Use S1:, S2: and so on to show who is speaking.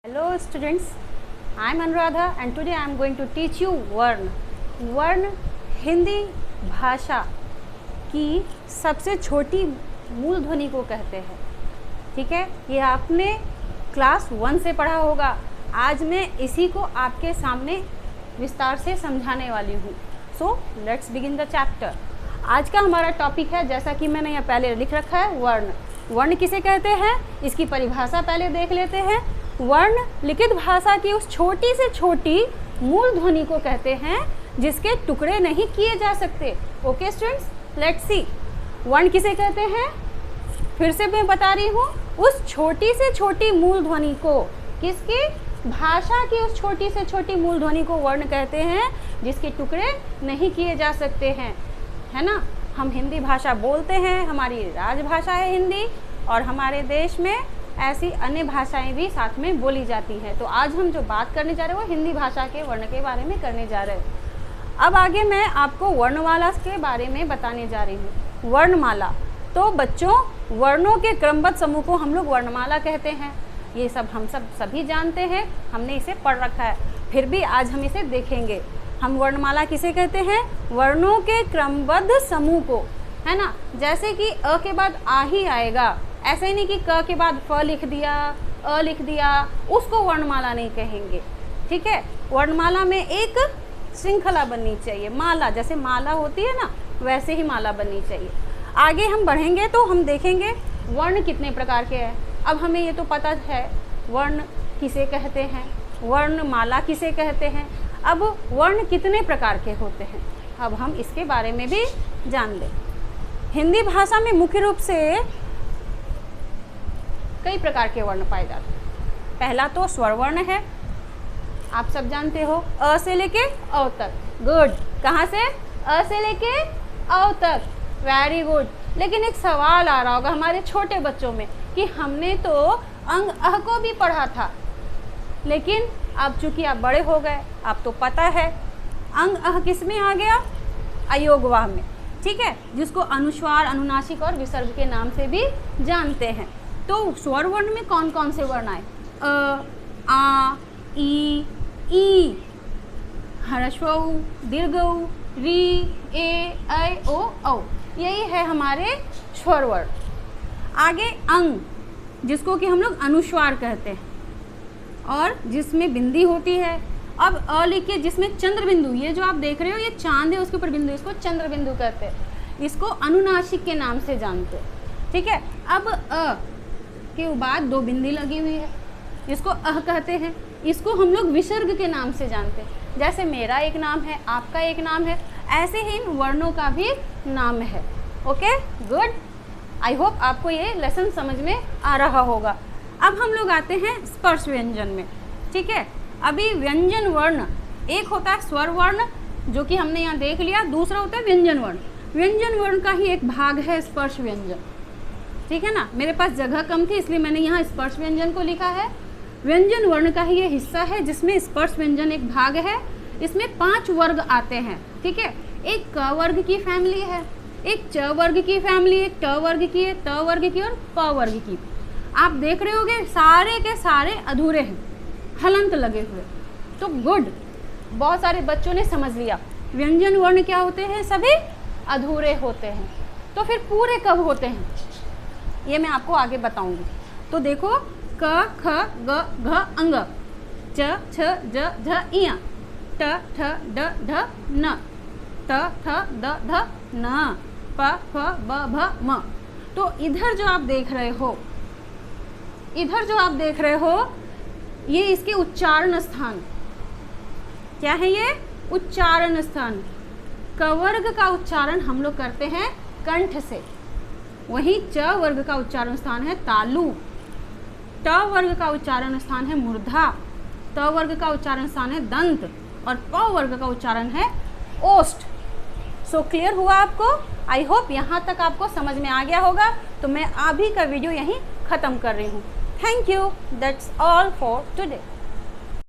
S1: Hello students, I am Anuradha and today I am going to teach you वर्ण। वर्ण हिंदी भाषा की सबसे छोटी मूल ध्वनि को कहते हैं। ठीक है, ये आपने क्लास 1 से पढ़ा होगा। आज मैं इसी को आपके सामने विस्तार से समझाने वाली हूँ। So let's begin the chapter. आज का हमारा टॉपिक है, जैसा कि मैंने यहाँ पहले लिख रखा है, वर्ण। वर्ण किसे कहते हैं, इसकी परिभाषा पहले देख लेते हैं। वर्ण लिखित भाषा की उस छोटी से छोटी मूल ध्वनि को कहते हैं जिसके टुकड़े नहीं किए जा सकते। Okay students, let's see. वर्ण किसे कहते हैं, फिर से मैं बता रही हूँ, उस छोटी से छोटी मूल ध्वनि को, किसकी, भाषा की उस छोटी से छोटी मूल ध्वनि को वर्ण कहते हैं जिसके टुकड़े नहीं किए जा सकते हैं। है ना, हम हिंदी भाषा बोलते हैं, हमारी राजभाषा है हिंदी, और हमारे देश में ऐसी अन्य भाषाएं भी साथ में बोली जाती हैं। तो आज हम जो बात करने जा रहे हैं वो हिंदी भाषा के वर्ण के बारे में करने जा रहे हैं। अब आगे मैं आपको वर्णमाला के बारे में बताने जा रही हूँ। वर्णमाला, तो बच्चों वर्णों के क्रमबद्ध समूह को हम लोग वर्णमाला कहते हैं। ये सब हम सभी जानते हैं, हमने इसे पढ़ रखा है, फिर भी आज हम इसे देखेंगे। हम वर्णमाला किसे कहते हैं, वर्णों के क्रमबद्ध समूह को। है ना, जैसे कि अ के बाद आ ही आएगा, ऐसे ही नहीं कि क के बाद फ लिख दिया, अ लिख दिया, उसको वर्णमाला नहीं कहेंगे। ठीक है, वर्णमाला में एक श्रृंखला बननी चाहिए, माला, जैसे माला होती है ना, वैसे ही माला बननी चाहिए। आगे हम बढ़ेंगे तो हम देखेंगे वर्ण कितने प्रकार के हैं। अब हमें ये तो पता है वर्ण किसे कहते हैं, वर्णमाला किसे कहते हैं। अब वर्ण कितने प्रकार के होते हैं, अब हम इसके बारे में भी जान लें। हिंदी भाषा में मुख्य रूप से कई प्रकार के वर्ण पाए जाते हैं। पहला तो स्वर वर्ण है, आप सब जानते हो, अ से लेके औ तक। गुड, कहाँ से, अ से लेके औ तक, वेरी गुड। लेकिन एक सवाल आ रहा होगा हमारे छोटे बच्चों में कि हमने तो अंग अह को भी पढ़ा था, लेकिन अब चूंकि आप बड़े हो गए, आप तो पता है अंग अह किस में आ गया, अयोगवाह में। ठीक है, जिसको अनुस्वार, अनुनासिक और विसर्ग के नाम से भी जानते हैं। तो स्वर वर्ण में कौन कौन से वर्ण आए, अ, आ, ई, ह्रस्व उ, दीर्घ उ, री, ए, ऐ, ओ, औ, यही है हमारे स्वर वर्ण। आगे अंग, जिसको कि हम लोग अनुस्वार कहते हैं और जिसमें बिंदी होती है। अब अ लिखिए, जिसमें चंद्र बिंदु, ये जो आप देख रहे हो ये चांद है, उसके ऊपर बिंदु, इसको चंद्र बिंदु कहते हैं, इसको अनुनासिक के नाम से जानते हैं। ठीक है, अब अ के बाद दो बिंदी लगी हुई है, इसको अह कहते हैं, इसको हम लोग विसर्ग के नाम से जानते हैं। जैसे मेरा एक नाम है, आपका एक नाम है, ऐसे ही इन वर्णों का भी नाम है। ओके, गुड, आई होप आपको ये लेसन समझ में आ रहा होगा। अब हम लोग आते हैं स्पर्श व्यंजन में। ठीक है, अभी व्यंजन वर्ण, एक होता है स्वर वर्ण जो कि हमने यहाँ देख लिया, दूसरा होता है व्यंजन वर्ण। व्यंजन वर्ण का ही एक भाग है स्पर्श व्यंजन। ठीक है ना, मेरे पास जगह कम थी इसलिए मैंने यहाँ स्पर्श व्यंजन को लिखा है। व्यंजन वर्ण का ही ये हिस्सा है जिसमें स्पर्श व्यंजन एक भाग है। इसमें 5 वर्ग आते हैं। ठीक है, एक क वर्ग की फैमिली है, एक च वर्ग की फैमिली, एक ट वर्ग की है, त वर्ग की और प वर्ग की। आप देख रहे होगे सारे के सारे अधूरे हैं, हलंत लगे हुए। तो गुड, बहुत सारे बच्चों ने समझ लिया व्यंजन वर्ण क्या होते हैं, सभी अधूरे होते हैं। तो फिर पूरे कब होते हैं ये मैं आपको आगे बताऊंगी। तो देखो, क ख ग घ अंग, च छ ज झ इया, ट ठ ड ढ न, त थ द ध न, प फ ब भ म। तो इधर जो आप देख रहे हो, इधर जो आप देख रहे हो, ये इसके उच्चारण स्थान। क्या है ये, उच्चारण स्थान। क वर्ग का उच्चारण हम लोग करते हैं कंठ से, वहीं च वर्ग का उच्चारण स्थान है तालु, ट वर्ग का उच्चारण स्थान है मूर्धा, त वर्ग का उच्चारण स्थान है दंत, और प वर्ग का उच्चारण है ओष्ठ। सो क्लियर हुआ आपको? आई होप यहाँ तक आपको समझ में आ गया होगा। तो मैं अभी का वीडियो यहीं ख़त्म कर रही हूँ। Thank you, that's all for today.